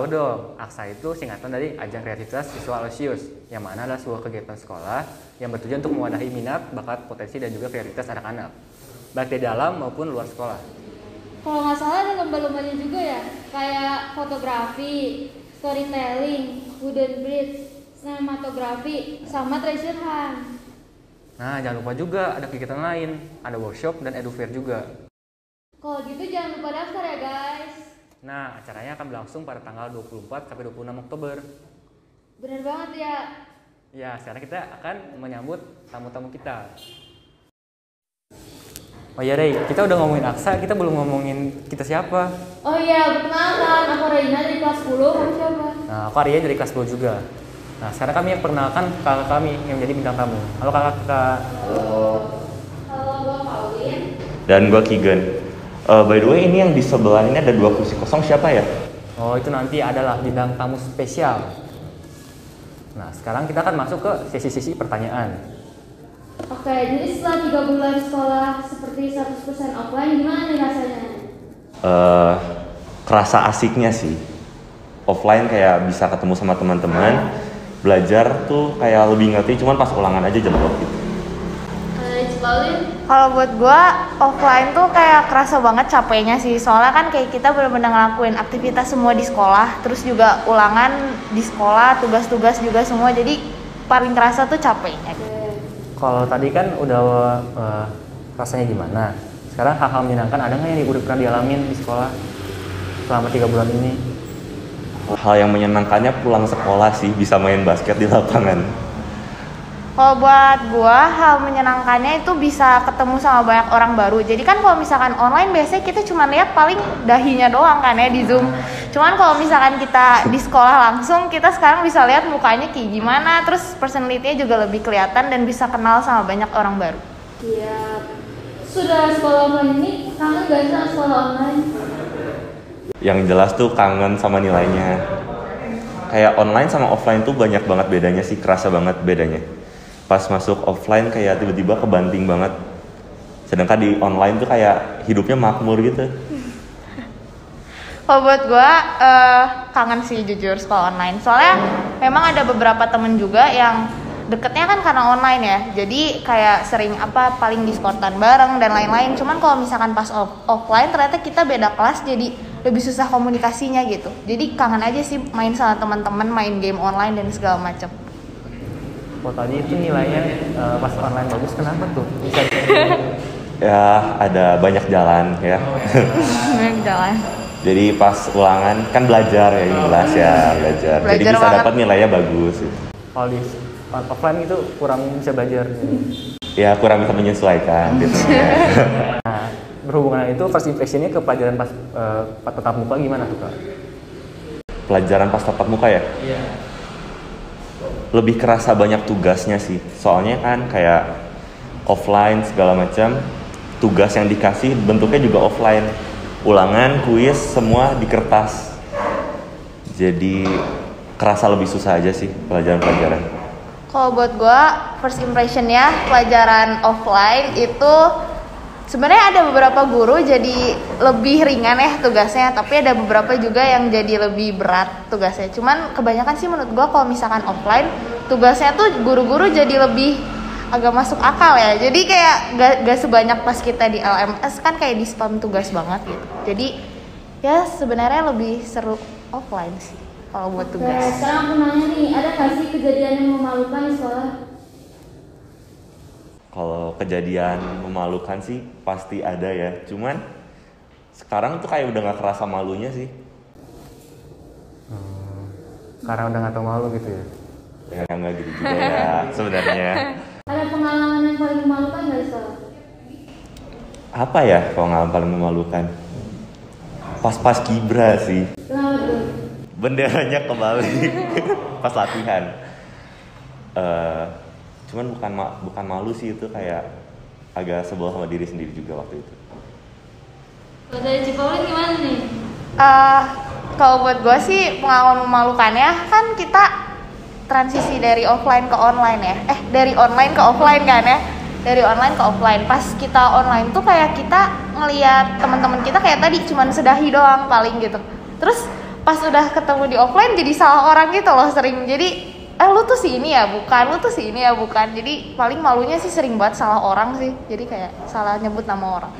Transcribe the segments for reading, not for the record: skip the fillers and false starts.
tahu dong, AKSA itu singkatan dari Ajang Kreativitas Siswa Aloysius, yang mana adalah sebuah kegiatan sekolah yang bertujuan untuk mewadahi minat, bakat, potensi, dan juga kreativitas anak-anak, baik di dalam maupun luar sekolah. Kalau nggak salah ada lomba-lombanya juga ya, kayak fotografi, storytelling, wooden bridge, sinematografi, sama treasure hunt. Nah, jangan lupa juga ada kegiatan lain, ada workshop dan edufair juga. Kalau gitu jangan lupa daftar ya guys. Nah, acaranya akan berlangsung pada tanggal 24 sampai 26 Oktober. Bener banget ya. Ya, sekarang kita akan menyambut tamu-tamu kita. Oh iya Rey, kita udah ngomongin AKSA, kita belum ngomongin kita siapa. Oh iya, perkenalkan, aku Reina dari kelas 10, kamu siapa? Nah, aku Arya dari kelas 10 juga. Nah, sekarang kami yang perkenalkan kakak kami yang menjadi bintang tamu. Halo kakak-kakak. Halo, gua Pauline. Dan gue Kigen. By the way, ini yang di sebelah ini ada 2 kursi kosong, siapa ya? Oh, itu nanti adalah bintang tamu spesial. Nah, sekarang kita akan masuk ke sesi-sesi pertanyaan. Oke, jadi setelah 3 bulan sekolah seperti 100% offline, gimana nih rasanya? Kerasa asiknya sih. Offline kayak bisa ketemu sama teman-teman, belajar tuh kayak lebih ngerti, cuman pas ulangan aja jeblok gitu. Kalau buat gue offline tuh kayak kerasa banget capeknya sih, soalnya kan kayak kita benar-benar ngelakuin aktivitas semua di sekolah, terus juga ulangan di sekolah, tugas-tugas juga semua, jadi paling kerasa tuh capeknya. Kalau tadi kan udah rasanya gimana? Sekarang hal-hal menyenangkan ada nggak yang udah pernah dialamin di sekolah selama 3 bulan ini? Hal yang menyenangkannya pulang sekolah sih, bisa main basket di lapangan. Kalau buat gua hal menyenangkannya itu bisa ketemu sama banyak orang baru. Jadi kan kalau misalkan online biasanya kita cuma lihat paling dahinya doang kan ya di Zoom. Cuman kalau misalkan kita di sekolah langsung, kita sekarang bisa lihat mukanya kayak gimana, terus personality-nya juga lebih kelihatan dan bisa kenal sama banyak orang baru. Iya. Sudah sekolah online ini kangen gak sih sama sekolah online? Yang jelas tuh kangen sama nilainya. Kayak online sama offline tuh banyak banget bedanya sih, kerasa banget bedanya. Pas masuk offline kayak tiba-tiba kebanting banget. Sedangkan di online tuh kayak hidupnya makmur gitu. Kalau buat gue kangen sih jujur sekolah online. Soalnya memang ada beberapa temen juga yang deketnya kan karena online ya. Jadi kayak sering paling diskortan bareng dan lain-lain. Cuman kalau misalkan pas offline ternyata kita beda kelas, jadi lebih susah komunikasinya gitu. Jadi kangen aja sih main sama teman-teman, main game online dan segala macam. Oh, tadi itu nilainya pas online bagus, kenapa tuh? Bisa Ya ada banyak jalan ya. Banyak jalan. Jadi pas ulangan kan belajar ya, ini jelas ya belajar. Jadi bisa banget. dapat nilainya bagus. kalau di offline itu kurang bisa belajar. Ya kurang bisa menyesuaikan gitu. Nah, berhubungan itu first impression-nya ke pelajaran pas tatap muka gimana tuh Kak? Pelajaran pas tatap muka ya? Iya. Lebih kerasa banyak tugasnya sih. Soalnya kan kayak offline segala macam, tugas yang dikasih bentuknya juga offline. Ulangan, kuis, semua di kertas. Jadi kerasa lebih susah aja sih pelajaran-pelajaran. Kalau buat gue first impressionnya pelajaran offline itu sebenarnya ada beberapa guru jadi lebih ringan ya tugasnya, tapi ada beberapa juga yang jadi lebih berat tugasnya. Cuman kebanyakan sih menurut gue kalau misalkan offline tugasnya tuh guru-guru jadi lebih agak masuk akal ya. Jadi kayak gak sebanyak pas kita di LMS kan kayak di spam tugas banget gitu. Jadi ya sebenarnya lebih seru offline sih kalau buat tugas. Oke, sekarang aku nanya nih, ada gak sih kejadian yang memalukan di sekolah? Kalau kejadian memalukan sih pasti ada ya. Cuman sekarang tuh kayak udah gak kerasa malunya sih. Karena udah nggak tahu malu gitu ya? Ya nggak gitu juga ya sebenarnya. Ada pengalaman yang paling memalukan gak di sekolah? Apa ya pengalaman paling memalukan? Pas kibra sih. Kenapa tuh? Benderanya kebalik pas latihan. Cuman bukan malu sih, itu kayak agak sebel sama diri sendiri juga waktu itu. Kalau dari Cipaulin gimana nih? Kalau buat gue sih pengalaman memalukannya kan kita transisi dari offline ke online ya. Dari online ke offline kan ya. Dari online ke offline. Pas kita online tuh kayak kita ngelihat teman-teman kita kayak tadi cuman sedahi doang paling gitu. Terus pas udah ketemu di offline jadi salah orang gitu loh sering. Jadi lu tuh si ini ya bukan, lu tuh si ini ya bukan. Jadi paling malunya sih sering banget salah orang sih. Jadi kayak salah nyebut nama orang.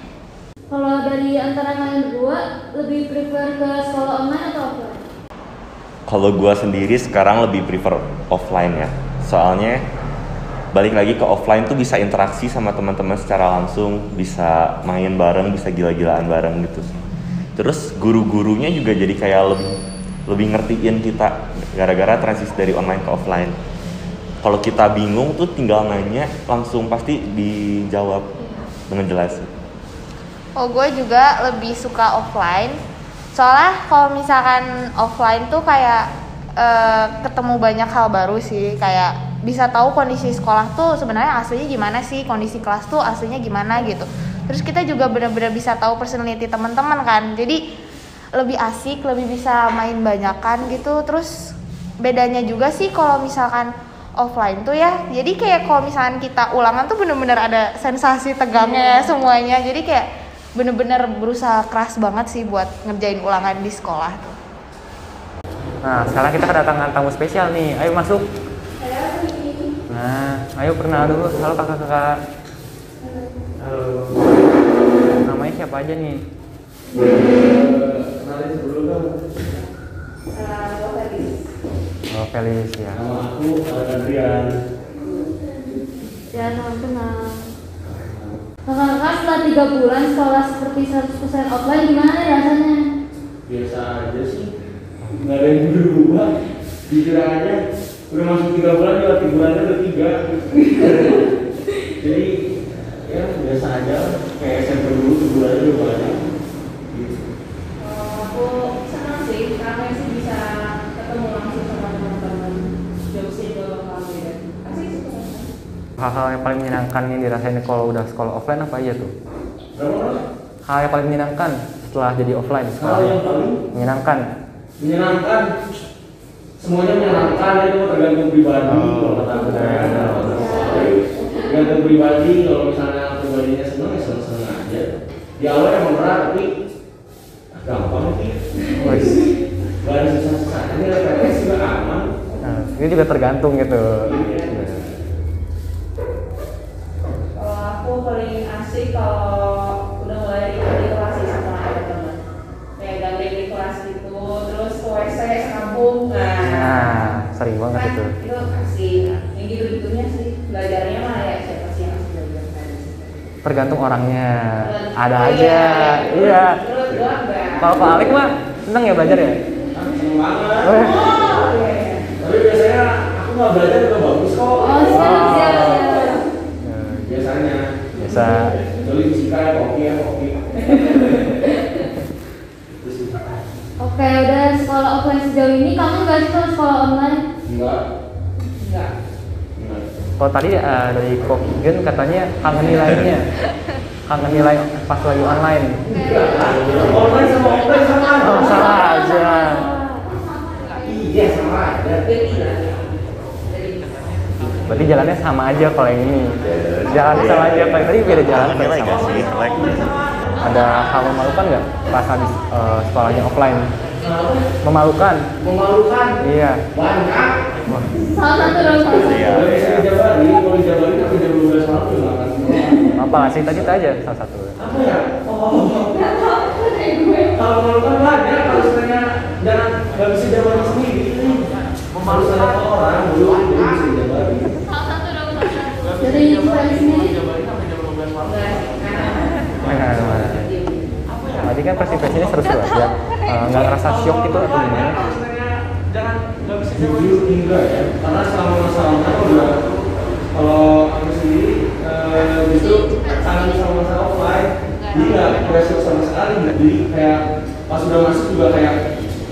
Kalau dari antara kalian berdua, lebih prefer ke sekolah online atau offline? Kalau gue sendiri sekarang lebih prefer offline ya. Soalnya balik lagi ke offline tuh bisa interaksi sama teman-teman secara langsung, bisa main bareng, bisa gila-gilaan bareng gitu. Terus guru-gurunya juga jadi kayak lebih ngertiin kita gara-gara transisi dari online ke offline. Kalau kita bingung tuh tinggal nanya, langsung pasti dijawab dengan jelas. Oh, gue juga lebih suka offline. Soalnya kalau misalkan offline tuh kayak ketemu banyak hal baru sih. Kayak bisa tahu kondisi sekolah tuh sebenarnya aslinya gimana sih, kondisi kelas tuh aslinya gimana gitu. Terus kita juga benar-benar bisa tahu personality teman-teman kan. Jadi lebih asik, lebih bisa main banyakan gitu. Terus bedanya juga sih kalau misalkan offline tuh ya. Jadi kayak kalau misalkan kita ulangan tuh benar-benar ada sensasi tegangnya semuanya. Jadi kayak bener-bener berusaha keras banget sih buat ngerjain ulangan di sekolah tuh. Nah, sekarang kita kedatangan tamu spesial nih. Ayo masuk. Nah, ayo perkenalan dulu. Halo kakak-kakak. Halo. Namanya siapa aja nih? Kenalin sebelum dong. Oh, Felis ya. Nama aku Adrian. Ya, salam kenal. Kakak-kakak setelah 3 bulan sekolah seperti 100% offline gimana nih rasanya? Biasa aja sih. Nggak ada yang berubah. Jujur aja. Udah masuk 3 bulan, juga 3 bulannya udah 3. Jadi ya biasa aja. Kayak SMP dulu 3 bulannya udah banyak. Gitu. Aku senang sih karena sih bisa ketemu langsung sama teman-teman. Jauh sih kalau kamu ya. Asik sih teman. Hal-hal yang paling menyenangkan yang dirasain kalau udah sekolah offline apa aja tuh? Berapa? Hal yang paling menyenangkan setelah jadi offline sekolah. Hal yang paling Menyenangkan. Semuanya menyenangkan, itu tergantung pribadi. Kalau kata aku kan, tergantung pribadi. Kalau misalnya pribadinya senang ya senang aja. Di awal emang berat tapi gampang sih. Gak ada susah-susahnya. PTS juga aman. Nah, ini juga tergantung gitu. Kalau aku paling asik kalau udah mulai di kelas sih sama teman-teman. Kayak gabung di kelas gitu, terus ke WC sekampung. Nah, sering banget itu. Itu asik. Yang gitu-gitunya sih. Belajarnya mah ya siapa sih yang harus belajar kayak gitu. Tergantung orangnya. Ada aja. Iya. Terus gua enggak. Kalau Pak Alek mah seneng ya belajar ya? Seneng banget. Oh, Oh, iya. Tapi biasanya aku nggak belajar juga bagus kok. Oh, siap. Biasanya. Biasa. Kecuali fisika ya kopi. Itu sih. Oke, udah sekolah offline sejauh ini kamu nggak sih kalau sekolah online? Enggak. Enggak. Kalau tadi dari Kokigen katanya kangen nilainya. Kangen nilai pas lagi online. Online sama offline sama. Oh, salah aja. Iya sama aja. Berarti jalannya sama aja kalau yang ini. Jalan sama aja, kalau yang tadi beda jalan. Nilai nggak sih? Like. Ada hal memalukan nggak pas habis sekolahnya offline? Memalukan? Memalukan. Iya. Banyak. Salah satu dong, salah satu. Iya. Kalau bisa dijabarin, kalau dijabarin aku jam 12 malam juga akan semua. Apa ngasih tadi aja salah satu. Apa ya? Oh. Kalau memalukan banyak, kalau sebenarnya jangan nggak bisa jabarin sendiri. Memalukan orang dulu bisa dijabarin. Salah satu dong, salah satu. Dari Felis sendiri. Tadi kan presentasinya seru-seru aja. Nggak ngerasa shock gitu atau gimana? Jujur enggak ya, karena selama masa udah kalau aku sendiri justru kangen sama masa offline, jadi nggak pressure sama sekali. Jadi kayak pas udah masuk juga kayak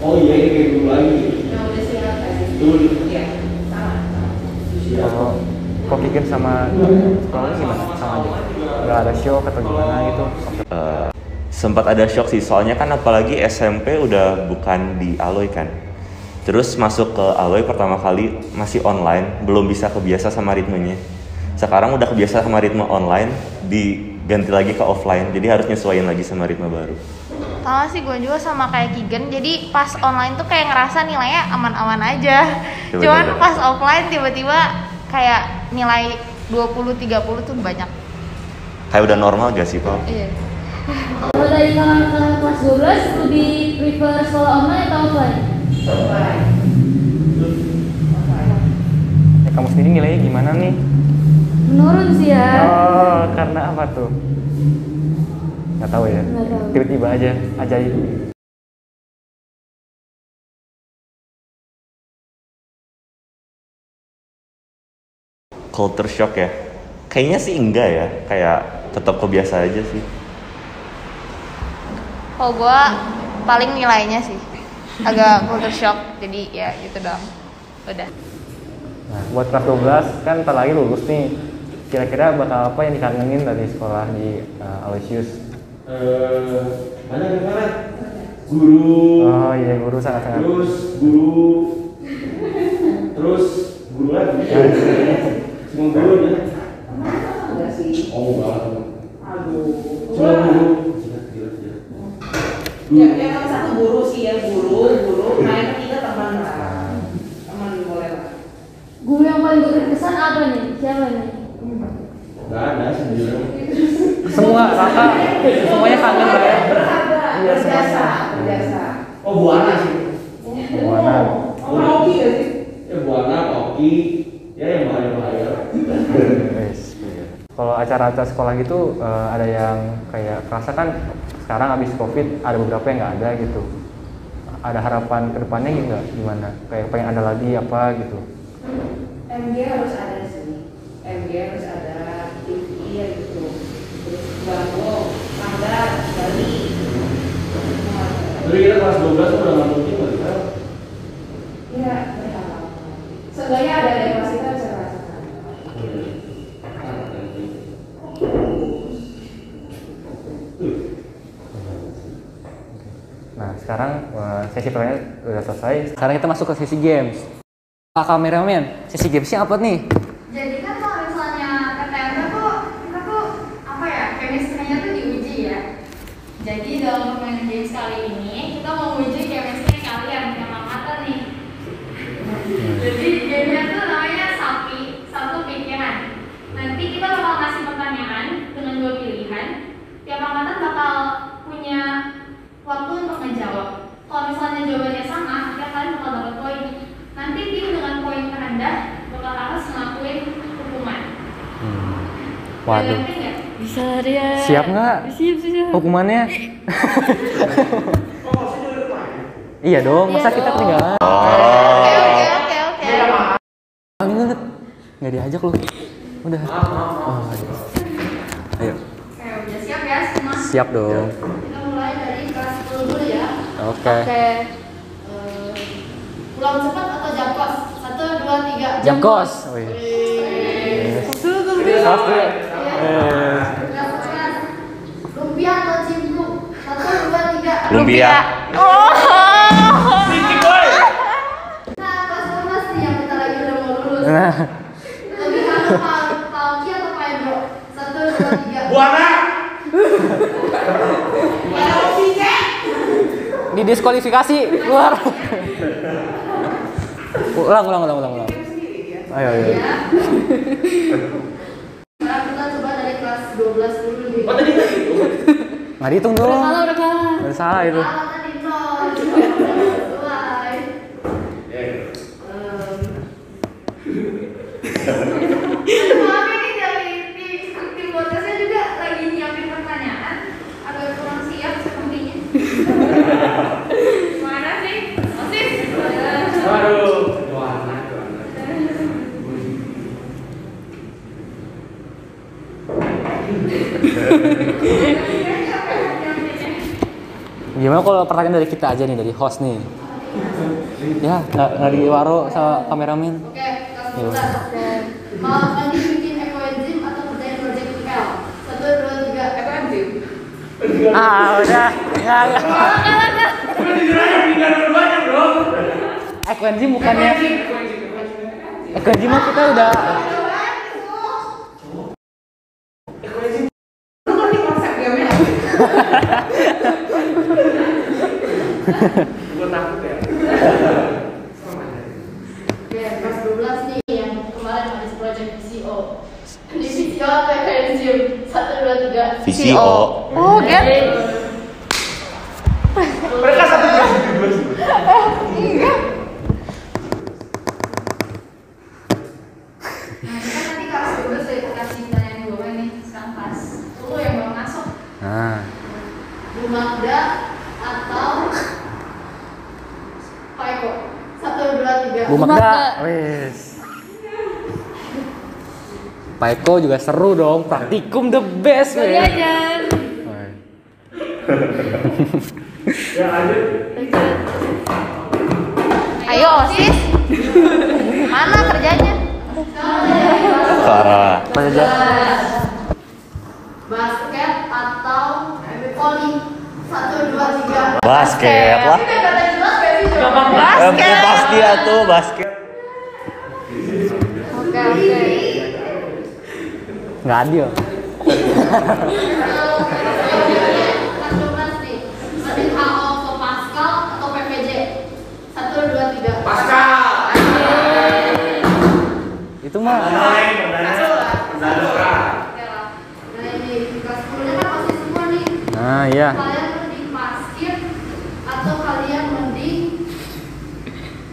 oh iya ini kayak dulu lagi. Yang udah siap kan? Betul. Iya, sama. Kalau Kokigen sama sekolahnya gimana? Sama aja. Nggak ada shock atau gimana gitu? Sempat ada shock sih, soalnya kan apalagi SMP udah bukan di Aloy kan. Terus masuk ke Aloy pertama kali masih online, belum bisa kebiasa sama ritmenya. Sekarang udah kebiasa sama ritme online, diganti lagi ke offline, jadi harus nyesuaiin lagi sama ritme baru. Sama sih gue juga sama kayak Kigen. Jadi pas online tuh kayak ngerasa nilainya aman-aman aja. Coba, Cuman coba. pas offline tiba-tiba kayak nilai 20-30 tuh banyak. Kayak udah normal gak sih, Pak? Iya. Kalau dari kakak kelas 12 lebih prefer sekolah online atau offline? Kamu sendiri nilainya gimana nih? Menurun sih ya. Oh, karena apa tuh? Nggak tahu ya. Nggak tahu. Tiba-tiba aja, ajaib. Culture shock ya? Kayaknya sih enggak ya, kayak tetap kebiasa aja sih. Kalau gue paling nilainya sih agak culture shock. Jadi ya gitu doang. Udah. Nah, buat kelas 12 kan ntar lagi lulus nih. Kira-kira bakal apa yang dikangenin dari sekolah di Aloysius? Banyak banget. Guru. Oh iya, guru sangat-sangat. Terus guru lagi. Semua guru ya. Enggak sih. Oh enggak. Aduh. Semua guru. Ya, emang satu guru sih ya, guru. Nah yang ketiga teman lah. Teman boleh lah. Guru yang paling berkesan apa nih? Siapa nih? Enggak ada sebenarnya. Semua kakak, semuanya kangen lah ya. Iya, berjasa. Oh Buana sih. Buana. Oh, Rocky ya sih. Ya Buana, Oki. Ya yang bahaya-bahaya. Yes. Kalau acara-acara sekolah gitu ada yang kayak kerasa kan sekarang habis COVID ada beberapa yang nggak ada gitu. Ada harapan kedepannya nggak gimana? Kayak pengen ada lagi apa gitu? MG harus ada sih. MG harus ada TV ya gitu. Terus Banggo, Mangga, Bali. Tapi kita kelas 12 tuh udah nggak mungkin nggak kita. Iya, berharap. Seenggaknya ada dari kelas kita bisa merasakan. Nah sekarang sesi pertanyaan udah selesai. Sekarang kita masuk ke sesi games. Pak kameramen, sesi gamesnya apa nih? Jadi kan kalau misalnya PTN tuh kita tuh apa ya, chemistry-nya tuh diuji ya. Jadi dalam permainan games kali ini kita mau uji chemistry kalian yang angkatan nih. Jadi gamenya tuh namanya sapi satu pikiran. Nanti kita bakal ngasih pertanyaan dengan 2 pilihan. Tiap angkatan bakal punya waktu untuk menjawab. Kalau misalnya jawabannya sama, nanti kalian bakal dapat poin. Nanti tim dengan poin terendah bakal harus ngelakuin hukuman. Waduh. Ngerti nggak? Bisa dia. Siap nggak? Siap. Hukumannya? Iya dong, masa kita ketinggalan? Oke. Banget. Nggak diajak lu. Udah. Oh, ayo. Oke, udah siap ya semua? Siap dong. Kita mulai dari kelas 10 dulu ya. Oke. Pulang cepat atau jam kos? 1, 2, 3. Jam kos. Oh, iya. Satu. Lumpia atau cimplung? 1, 2, 3. Lumpia. Nah, kelas 11 nih yang kita lagi udah mau lulus. Nah, Lebih kangen Palki atau Pedro? 1, 2, 3. Buana. didiskualifikasi, keluar. Ulang. Ayo. Sekarang kita coba dari kelas 12 dulu nih. Oh tadi nggak gitu. Nggak dihitung dong. Udah kalah. Udah salah itu. Salah tadi nol. Mulai. Maaf ini dari tim podcastnya juga lagi nyiapin pertanyaan, agak kurang siap sepertinya. Gimana sih? Osis? Aduh. Gimana kalau pertanyaan dari kita aja nih, dari host nih? Ya, nggak diwaro sama kameramen. Oke, kelas 11. Mau lagi bikin ekoenzim atau kerjain project PL? 1, 2, 3. Ekoenzim. Udah. Nggak. Udah dijelasin tinggal dua-duanya bro. Ekoenzim bukannya. Ekoenzim mah kita udah. Lu ngerti konsep game-nya? Gue takut ya. Oke, kelas 12 nih yang kemarin habis project VCO. Di VCO apa yang kalian cium? 1, 2, 3. VCO. Oh, kan? Mereka satu kelas. Iya. Nah, ini kan nanti kelas 12 saya kasih pertanyaan gue nih, sekarang kelas 10 yang baru masuk. Nah, Bumagda atau Paiko? 1, 2, 3. Bu Magda. Magda. Wes. Pak Eko juga seru dong, praktikum the best. Gak weh. jajan. Weh. Ya lanjut. Ayo OSIS. Mana kerjanya? Parah. Apa aja? Basket atau volley? 1, 2, 3. Basket lah. Tapi kata jelas gak sih? Pasti ya tuh basket. Oke. Nggak adil. Kelas 12 nih. Lebih HO ke Pascal atau PPJ? 1, 2, 3. Pascal. Itu mah. Naik, Nah ini kelas 10 nya kan OSIS semua nih. Nah, iya. Kalian mending basket atau kalian mending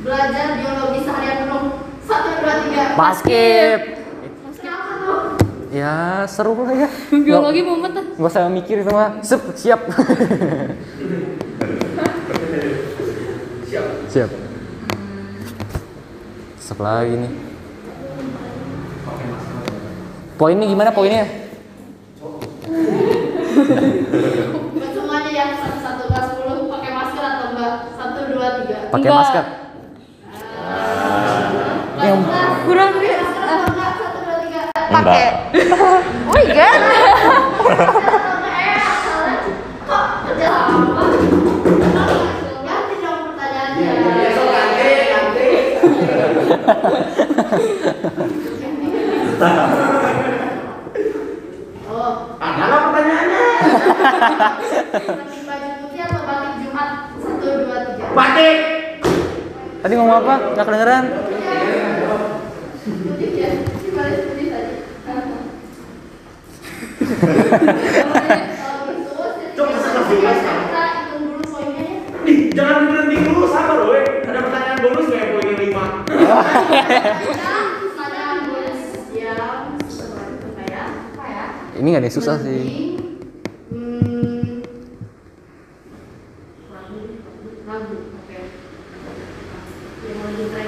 belajar biologi seharian penuh? 1, 2, 3. Basket. Kenapa tuh? Ya, seru lah ya. Biologi mumet tuh. Nggak usah mikir itu mah. Siap. Siap. Siap lagi nih. Poinnya gimana poinnya? Buat semuanya yang satu kelas 10 pakai masker atau enggak? 1, 2, 3. Pakai Enggak. masker. Yang Kurang pakai masker atau enggak? 1, 2, 3. Enggak. Oh my god. Kok kerja lama? Ganti dong pertanyaannya. Besok ganti. Oh, Ada nggak pertanyaannya? batik baju putih atau batik Jumat? 1, 2, 3. Batik. Tadi ngomong apa? Nggak kedengeran? Putih ya? Gimana putih tadi? Coba setelah jelas, kan? Kita hitung dulu poinnya ya. Ih, jangan berhenti dulu, sabar loh. Ada pertanyaan bonus nggak yang poinnya 5? Pertanyaan bonus yang kayak apa ya? Ini nggak ada yang susah sih. Lagu, oke. Yang lagi tren.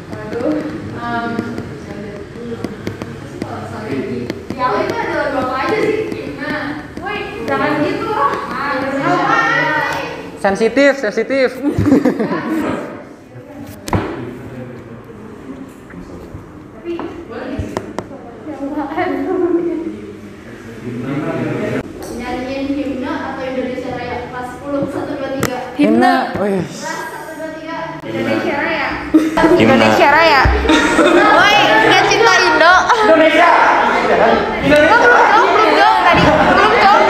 Waduh. Kalau misalnya di awal itu ada lagu apa aja sih? Nah, woi, jangan gitu loh. Sensitif. Nyanyiin himne atau Indonesia Raya kelas 10? 1, 2, 3. Himne. Wih. Kelas 1, 2, 3. Indonesia Raya. Indonesia Raya. Woi, nggak cinta Indo. Indonesia. Belum dong tadi. Belum dong.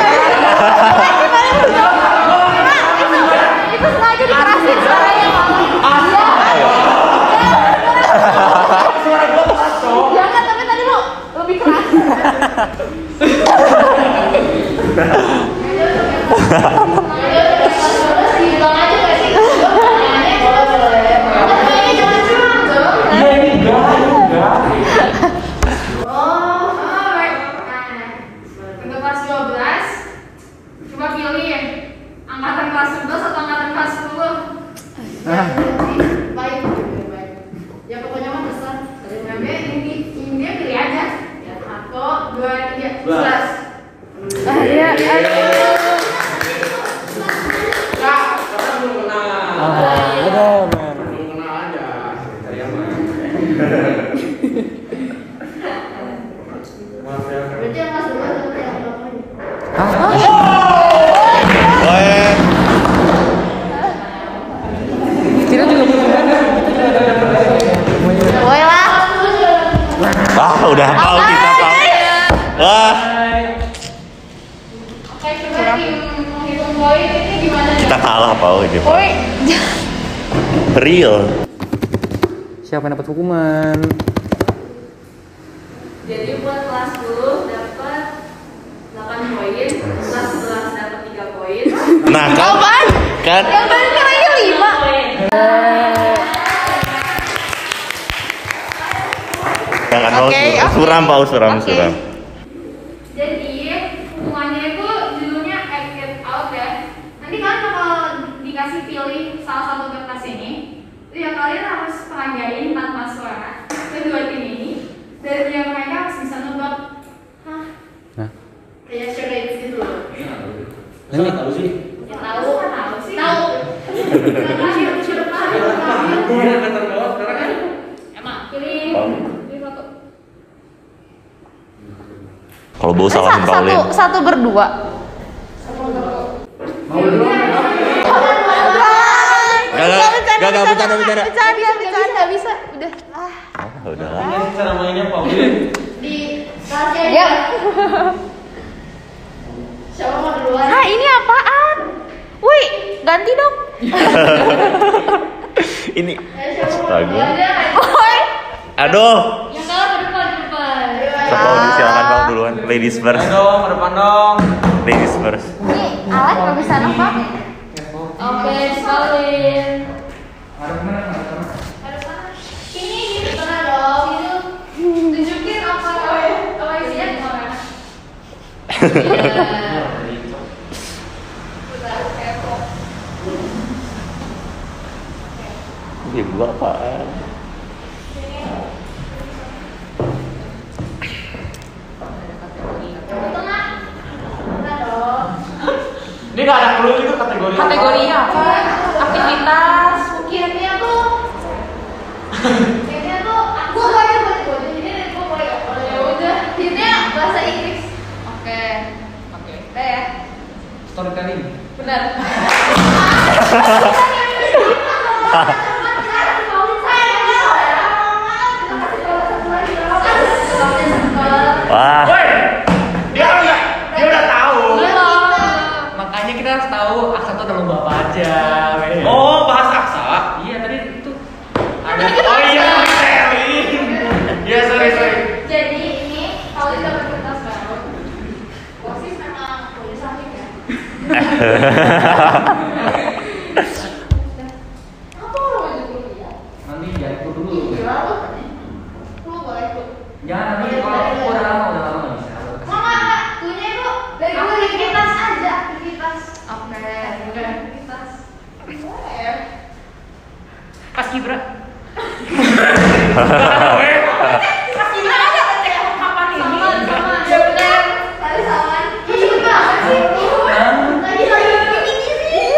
Itu sengaja dikerasin suaranya Suara gua keras dong. Jangan, tapi tadi lu lebih keras. Iya ini enggak. Untuk kelas 12, coba pilih angkatan kelas 11 atau angkatan kelas 10. Baik. Ya pokoknya mah terserah. Ini pilih aja. Ya, aku 2, 3, 11. Iya. Kak, kita belum kenal. Udah, men. Belum kenal aja. Cari yang mana? Maaf ya. Berarti yang kelas 2 dapat yang berapa? Woi. Kita juga punya. Boleh lah. Udah tahu kita tahu. Oke, coba tim menghitung poin ini Kita kalah Pau ini Pak. Woi. Real. Siapa yang dapat hukuman? Jadi buat kelas 10 dapat 8 poin, kelas 11 dapat 3 poin. Nah kan? Kan? Yang paling nilainya 5. Jangan mau Oke. suram Pau, suram. Jadi hubungannya itu judulnya Act It Out ya. Nanti kalian bakal dikasih pilih salah satu kertas ini. Itu ya kalian harus pelajarin tanpa suara kedua tim ini. Dan yang mereka harus bisa nebak. Hah? Nah. Kayak charades gitu loh. Ini tahu sih. Ya tahu kan tahu sih. Tahu. Iya, kata bawah sekarang kan. Emang pilih satu. Kalau bau salahin Paulin. Satu berdua. Gak bercanda. Bercanda bisa. Udah. Udah lah. Ini cara mainnya Paulin. Di kelasnya Ya. Siapa mau duluan? Nah, ini apaan? Wih, ganti dong. Ini Siapa mau astaga. duluan? Woi. Aduh. Yang kalah ke depan. Pau silakan Pau duluan. Ladies first. Ayo dong, ke depan dong. Ladies first. Nih, alat nggak bisa nebak. Oke, Paulin. Ini pernah dong itu tunjukin apa isinya gimana? Ya gua apaan? Ini nggak ada clue itu kategori. Kategorinya apa? Aktivitas. Kayaknya tuh aku boleh ini gue boleh ya udah ini bahasa Inggris. Oke. Udah ya. Storytelling. Benar. Wah. Dia udah tahu. Makanya kita harus tahu aksa itu ada lomba apa aja. Oh, bahas aksa? Iya, tadi itu ada. Oh iya, storytelling. Iya, sorry. Jadi ini kalau kita berkertas baru, Bosis memang punya sakit ya. Apa orang itu kuliah? Nanti jangan ikut dulu. Gila lu boleh ikut. Jangan nanti kalau aku udah lama nggak bisa. Mama, punya itu dari aktivitas aja, aktivitas. Oke. Aktivitas. Boleh. Pas Kibra. Pas gimana aja cek kapan ini? Ya benar. Tadi sawan. Coba. Tadi ini sih.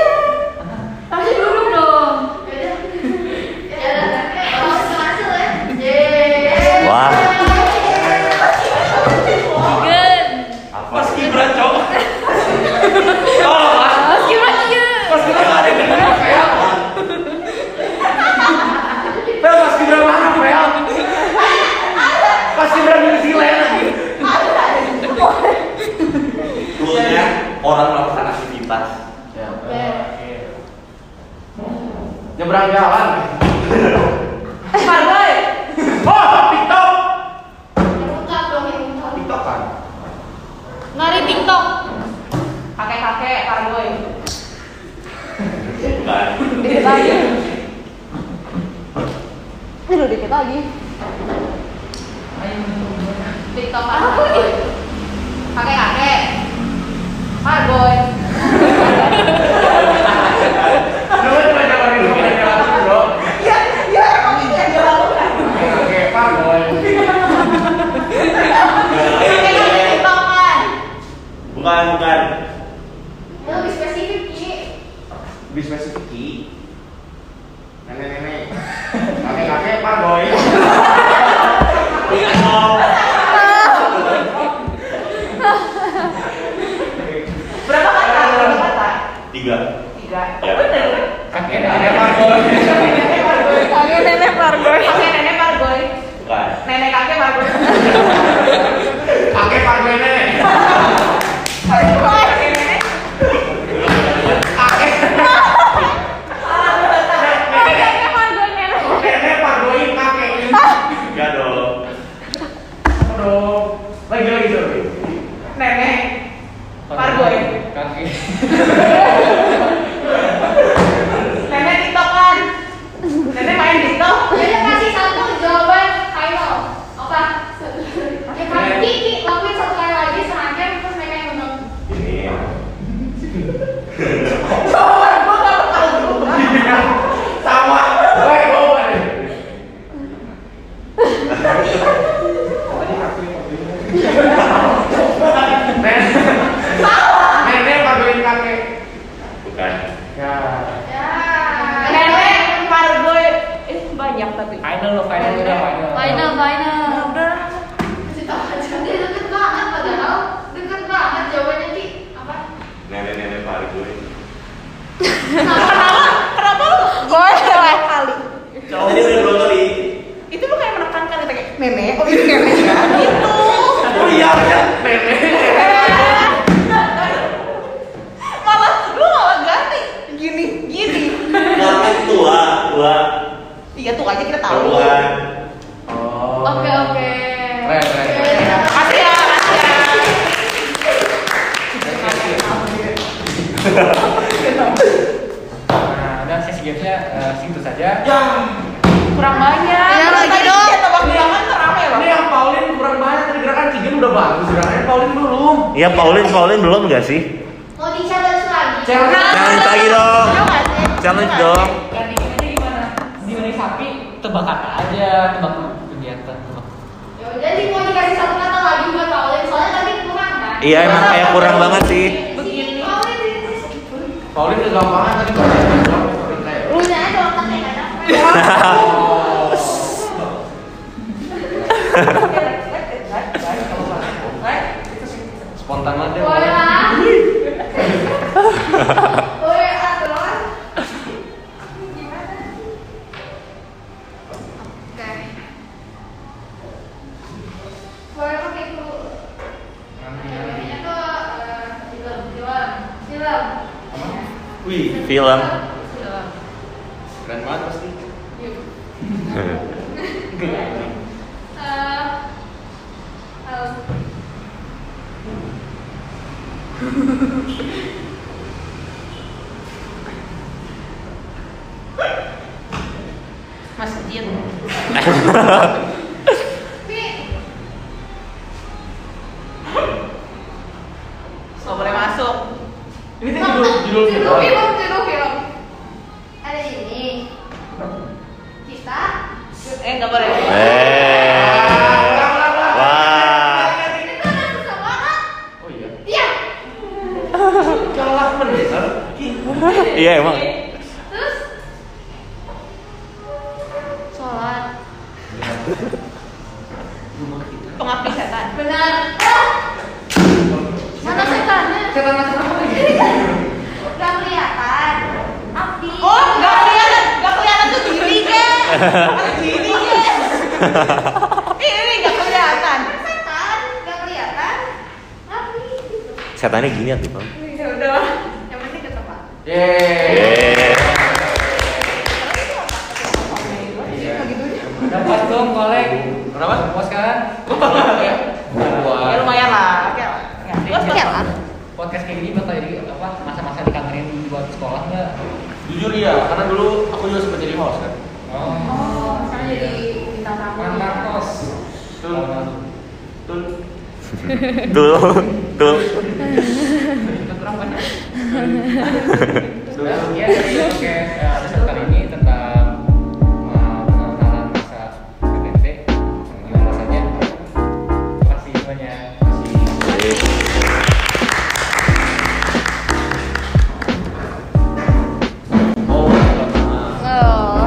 Kasih duduk dong. Ya udah. Kalau hasil ya. Yeay. Wah. Pas Kibran cowok. Oh, Pas gimana ya? pas Kibran ada yang bener Fel. Pas Kibran mana Fel? Pas Kibran New Zealand. Rule-nya orang melakukan aktivitas. Nyebrang jalan. Partai. Oh, TikTok. Ungkap dong yang ungkap. TikTok kan. Nari TikTok. Kakek-kakek Parboy. Bukan. Dikit lagi. Aduh, dikit lagi. TikTok Parboy. Kakek-kakek. Parboy. Coba jawarin bro. Ya emang ini yang dilakukan. Oke, Pak Boy. Kakek-kakek TikTok kan. Bukan. Yang lebih spesifik Ki. Lebih spesifik Ki. Nenek-nenek. Kakek-kakek Pak Boy. dong. Lagi sorry. Nenek. Parboy. Kaki. Nenek tiktokan. Nenek main tiktok. Jadi kasih satu jawaban final. Apa? Ya kami Kiki lakuin satu kali lagi serangkaian terus mereka yang menang. Ini. Jawaban gua gak tahu juga. Sama. Woi, bawa deh. Nenek parboin kakek. Bukan. Ya. Ya. Nenek parboy. Banyak tapi. Final udah final. Final. Udah. Kasih tahu aja. Dia deket banget padahal. Deket banget jawabannya Ki. Apa? Nenek-nenek Pak gue. Kenapa lu? Gue dua kali. Tadi udah 2 kali. Itu lu kayak menekankan gitu kayak nenek. Oh ini nenek ya. Gitu. Oh iya, nenek. Malah lu malah ganti gini. Karena tua. Iya tuh aja kita tahu. Perempuan. Oh. Oke. Keren. Makasih ya. Nah, udah sesi gamesnya segitu saja. Ya. Kurang banyak. Ya, lagi dong. Tebak bilangan tuh rame loh. Ini yang Paulin kurang banyak tadi gerakan Cigen udah bagus gerakannya Paulin belum. Iya, Paulin belum nggak sih? Mau di-challenge lagi? Challenge lagi dong. Challenge dong. Kan ini gimana? Di mana sapi tebak kata aja, tebak kegiatan, tebak. Ya udah sih mau dikasih satu kata lagi buat Paulin soalnya tadi kurang kan? Iya, emang kayak kurang banget sih. Begini. Paulin Paulin kegampangan tadi lu nya aja otaknya nggak dapet. spontan aja. Boleh lah. Boleh aturan. Gimana sih? Oke. Boleh pakai dulu. Namanya tuh film. Wih, Film. keren banget pasti. Masjid. Nggak boleh masuk. Ini tuh judul Film. Ada ini. Kita. Nggak boleh. Wah. Ini kan susah banget. Oh iya. Iya. Kalah bener. Iya emang. Terus sholat. Pengabdi setan. Benar. Mana setannya? Setan macam apa nih? Ini kan nggak kelihatan. Abdi. Oh, nggak kelihatan tuh diri kan? Diri kan? Ini nggak kelihatan. Setan nggak kelihatan. Abdi. Setannya gini tuh, Bang. Ya udah. Yang penting ketebak. Yeay. Dapat dong kolek. Kenapa? Puas kan? Ya lumayan lah. Oke lah. Oke lah. Podcast kayak gini bakal jadi apa? Masa-masa dikangenin buat sekolah nggak? Jujur iya, karena dulu aku juga sempat jadi host kan. Oh, sekarang jadi bintang tamu. Mantan kos. Tuh. Tuh. Kurang banyak. Ya, jadi oke, episode kali ini tentang pengenalan masa PTT. Gimana rasanya? Terima kasih banyak. Oh, Oh.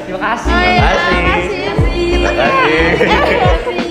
Terima kasih. Oh, iya, Terima kasih. makasih. Terima kasih. Terima kasih.